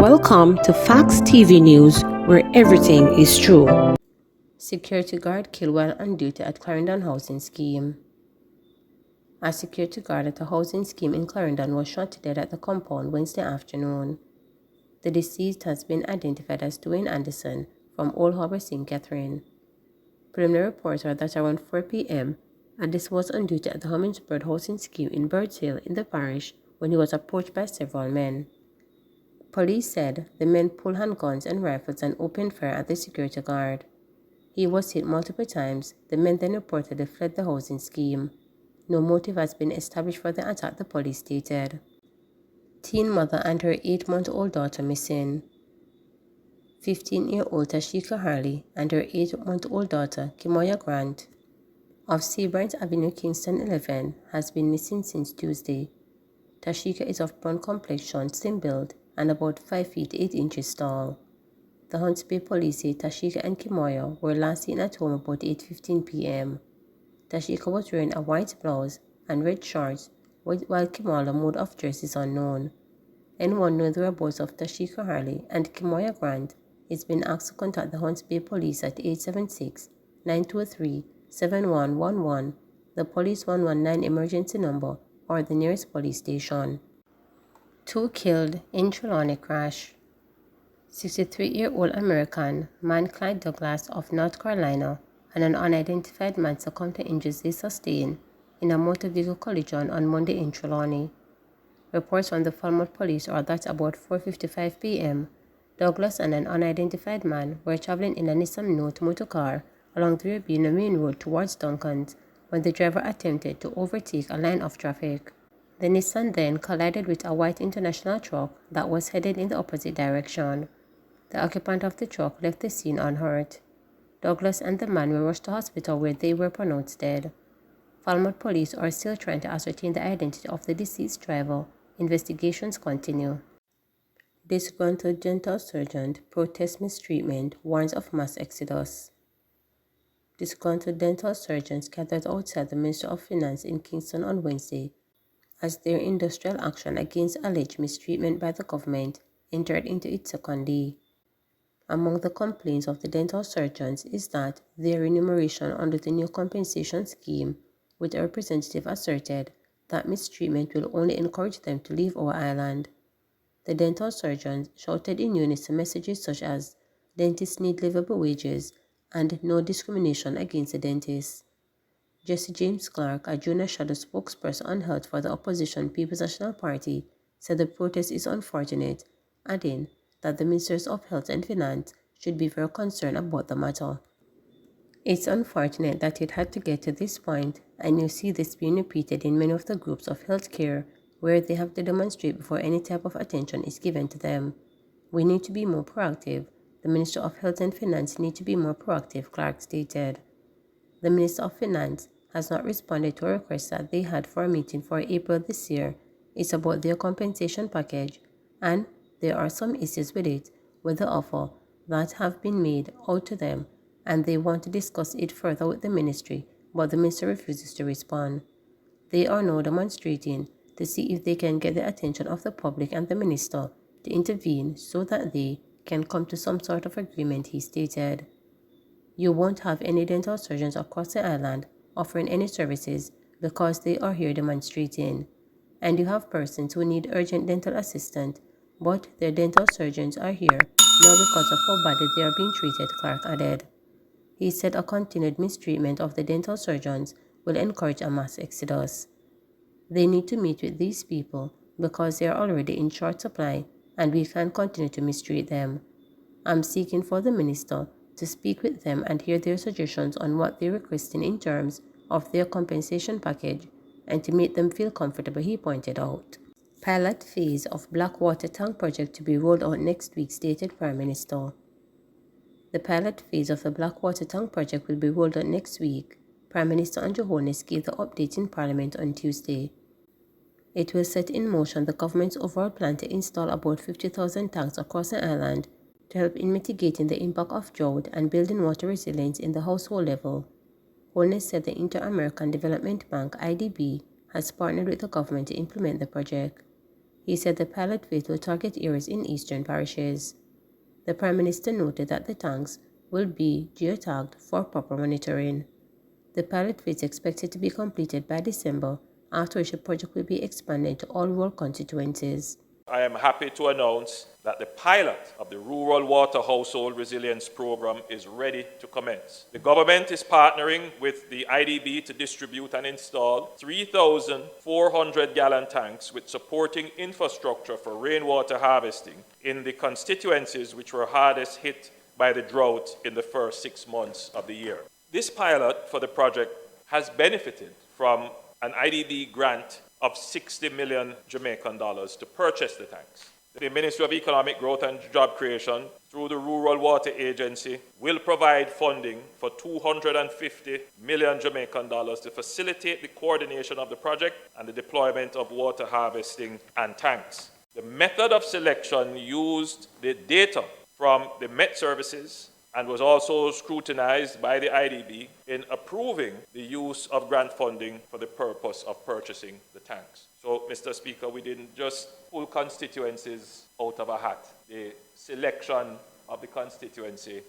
Welcome to Facts TV News, where everything is true. Security guard killed while on duty at Clarendon housing scheme. A security guard at a housing scheme in Clarendon was shot to death at the compound Wednesday afternoon. The deceased has been identified as Dwayne Anderson from Old Harbour, St. Catherine. Preliminary reports are that around 4 p.m., Anderson was on duty at the Hummingsbird housing scheme in Birds Hill in the parish when he was approached by several men. Police said the men pulled handguns and rifles and opened fire at the security guard. He was hit multiple times. The men then reportedly fled the housing scheme. No motive has been established for the attack, the police stated. Teen mother and her 8-month-old daughter missing. 15-year-old Tashika Harley and her 8-month-old daughter, Kimoya Grant, of Seabright Avenue, Kingston 11, has been missing since Tuesday. Tashika is of brown complexion, slim build, and about 5 feet 8 inches tall. The Hunts Bay police say Tashika and Kimoya were last seen at home about 8:15 p.m. Tashika was wearing a white blouse and red shorts, while Kimoya's mode of dress is unknown. Anyone knowing the whereabouts of Tashika Harley and Kimoya Grant is being asked to contact the Hunts Bay police at 876-923-7111, the police 119 emergency number, or the nearest police station. 2 killed in Trelawney crash. 63-year-old American man Clyde Douglas of North Carolina and an unidentified man succumbed to injuries they sustained in a motor vehicle collision on Monday in Trelawney. Reports from the Falmouth police are that about 4:55 p.m., Douglas and an unidentified man were traveling in a Nissan Note motorcar along the Rabina Main Road towards Duncan's when the driver attempted to overtake a line of traffic. The Nissan then collided with a white international truck that was headed in the opposite direction. The occupant of the truck left the scene unhurt. Douglas and the man were rushed to hospital where they were pronounced dead. Falmouth police are still trying to ascertain the identity of the deceased driver. Investigations continue. Disgruntled dental surgeon protests mistreatment, warns of mass exodus. Disgruntled dental surgeons gathered outside the Ministry of Finance in Kingston on Wednesday as their industrial action against alleged mistreatment by the government entered into its second day. Among the complaints of the dental surgeons is that their remuneration under the new compensation scheme, with a representative asserted that mistreatment will only encourage them to leave our island. The dental surgeons shouted in unison messages such as "Dentists need livable wages" and "No discrimination against the dentists." Jesse James Clark, a junior shadow spokesperson on health for the opposition People's National Party, said the protest is unfortunate, adding that the Ministers of Health and Finance should be very concerned about the matter. It's unfortunate that it had to get to this point, and you see this being repeated in many of the groups of healthcare where they have to demonstrate before any type of attention is given to them. We need to be more proactive. The Minister of Health and Finance need to be more proactive, Clark stated. The Minister of Finance has not responded to a request that they had for a meeting for April this year. It's about their compensation package, and there are some issues with it, with the offer that have been made out to them, and they want to discuss it further with the ministry, but the minister refuses to respond. They are now demonstrating to see if they can get the attention of the public and the minister to intervene so that they can come to some sort of agreement, he stated. You won't have any dental surgeons across the island offering any services because they are here demonstrating. And you have persons who need urgent dental assistance, but their dental surgeons are here now because of how badly they are being treated, Clark added. He said a continued mistreatment of the dental surgeons will encourage a mass exodus. They need to meet with these people because they are already in short supply and we can't continue to mistreat them. I'm seeking for the minister to speak with them and hear their suggestions on what they're requesting in terms of their compensation package and to make them feel comfortable, he pointed out. Pilot phase of Blackwater Tank project to be rolled out next week, stated Prime Minister. The pilot phase of the Blackwater Tank project will be rolled out next week. Prime Minister Andrew Holness gave the update in Parliament on Tuesday. It will set in motion the government's overall plan to install about 50,000 tanks across the island to help in mitigating the impact of drought and building water resilience in the household level. Holness said the Inter-American Development Bank, IDB, has partnered with the government to implement the project. He said the pilot phase will target areas in eastern parishes. The Prime Minister noted that the tanks will be geotagged for proper monitoring. The pilot phase is expected to be completed by December, after which the project will be expanded to all rural constituencies. I am happy to announce that the pilot of the Rural Water Household Resilience Program is ready to commence. The government is partnering with the IDB to distribute and install 3,400-gallon tanks with supporting infrastructure for rainwater harvesting in the constituencies which were hardest hit by the drought in the first 6 months of the year. This pilot for the project has benefited from an IDB grant of 60 million Jamaican dollars to purchase the tanks. The Ministry of Economic Growth and Job Creation, through the Rural Water Agency, will provide funding for 250 million Jamaican dollars to facilitate the coordination of the project and the deployment of water harvesting and tanks. The method of selection used the data from the Met Services and was also scrutinized by the IDB in approving the use of grant funding for the purpose of purchasing the tanks. So, Mr. Speaker, we didn't just pull constituencies out of a hat. The selection of the constituencies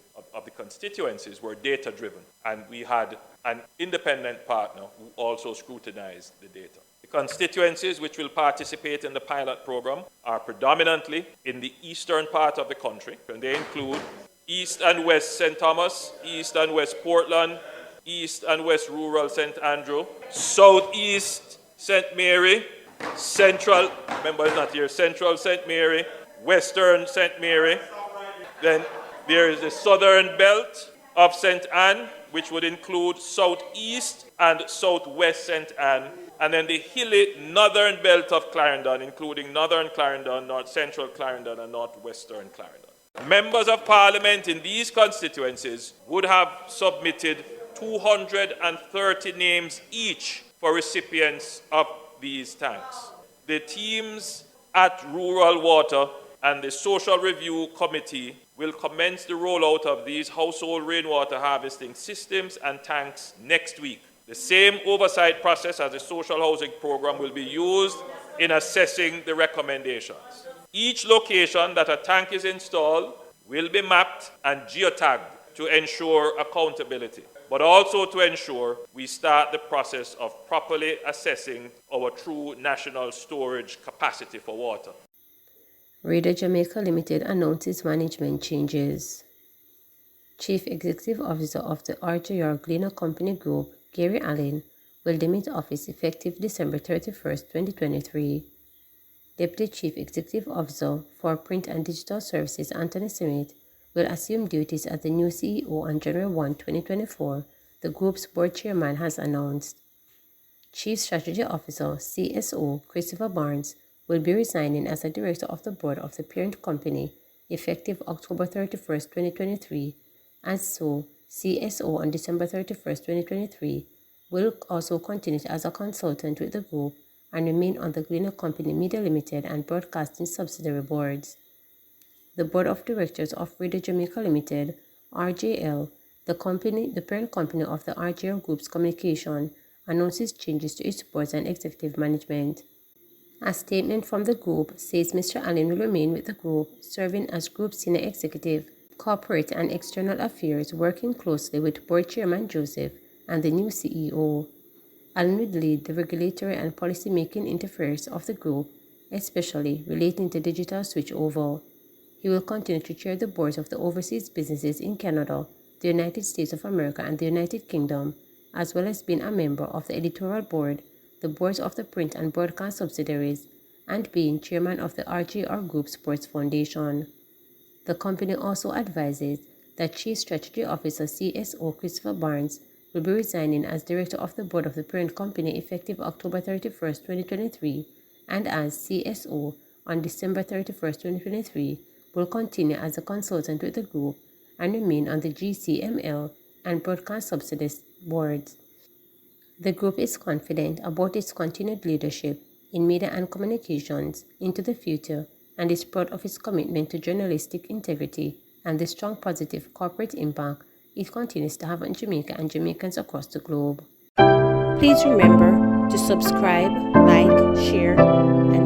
were data-driven, and we had an independent partner who also scrutinized the data. The constituencies which will participate in the pilot program are predominantly in the eastern part of the country, and they include East and West St. Thomas, East and West Portland, East and West Rural St. Andrew, Southeast St. Mary, Central, remember it's not here, Central St. Mary, Western St. Mary. Then there is the southern belt of St. Anne, which would include Southeast and Southwest St. Anne, and then the hilly northern belt of Clarendon, including Northern Clarendon, North Central Clarendon, and Northwestern Clarendon. Members of Parliament in these constituencies would have submitted 230 names each for recipients of these tanks. The teams at Rural Water and the Social Review Committee will commence the rollout of these household rainwater harvesting systems and tanks next week. The same oversight process as the social housing program will be used in assessing the recommendations. Each location that a tank is installed will be mapped and geotagged to ensure accountability, but also to ensure we start the process of properly assessing our true national storage capacity for water. RJL Jamaica Limited announces management changes. Chief Executive Officer of the RJL Gleaner Company Group, Gary Allen, will demit office effective December 31, 2023. Deputy Chief Executive Officer for Print and Digital Services, Anthony Smith, will assume duties as the new CEO on January 1, 2024, the group's board chairman has announced. Chief Strategy Officer, CSO, Christopher Barnes, will be resigning as a director of the board of the parent company effective October 31, 2023, and so CSO on December 31, 2023, will also continue as a consultant with the group and remain on the Gleaner Company Media Limited and Broadcasting Subsidiary boards. The Board of Directors of RJL Jamaica Limited, RJL, the parent company of the RJL Group's communication, announces changes to its boards and executive management. A statement from the group says Mr. Allen will remain with the group, serving as Group Senior Executive, Corporate and External Affairs, working closely with Board Chairman Joseph and the new CEO. Allen will lead the regulatory and policy-making interface of the group, especially relating to digital switchover. He will continue to chair the boards of the overseas businesses in Canada, the United States of America, and the United Kingdom, as well as being a member of the editorial board, the boards of the print and broadcast subsidiaries, and being chairman of the RJL Group Sports Foundation. The company also advises that Chief Strategy Officer CSO Christopher Barnes will be resigning as director of the board of the parent company effective October 31, 2023, and as CSO on December 31, 2023, will continue as a consultant with the group and remain on the GCML and broadcast subsidiaries boards. The group is confident about its continued leadership in media and communications into the future and is proud of its commitment to journalistic integrity and the strong positive corporate impact it continues to have on Jamaica and Jamaicans across the globe. Please remember to subscribe, like, share, and